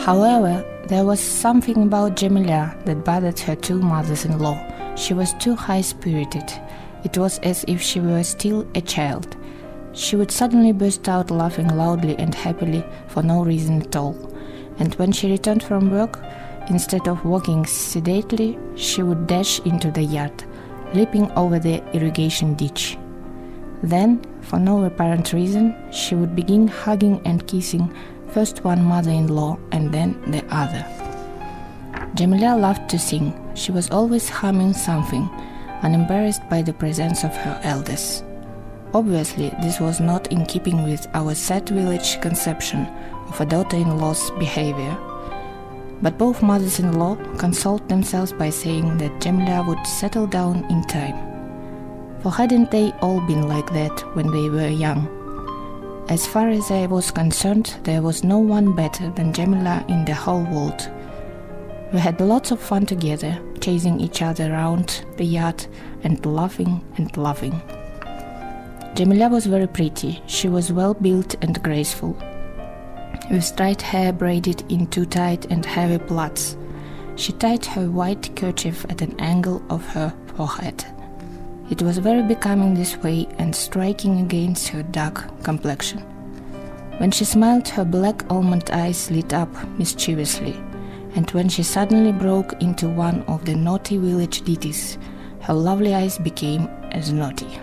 However, there was something about Jamiля that bothered her two mothers-in-law. She was too high-spirited. It was as if she were still a child. She would suddenly burst out laughing loudly and happily for no reason at all. And when she returned from work, instead of walking sedately, she would dash into the yard, leaping over the irrigation ditch. Then, for no apparent reason, she would begin hugging and kissing first one mother-in-law and then the other. Jamiля loved to sing. She was always humming something, unembarrassed by the presence of her elders. Obviously, this was not in keeping with our sad village conception of a daughter-in-law's behavior. But both mothers-in-law consoled themselves by saying that Jamiля would settle down in time. For hadn't they all been like that when they were young? As far as I was concerned, there was no one better than Jamiля in the whole world. We had lots of fun together, chasing each other around the yard and laughing and laughing. Jamiля was very pretty. She was well built and graceful, with straight hair braided in too tight and heavy plaits. She tied her white kerchief at an angle of her forehead. It was very becoming this way and striking against her dark complexion. When she smiled, her black almond eyes lit up mischievously, and when she suddenly broke into one of the naughty village ditties, her lovely eyes became as naughty.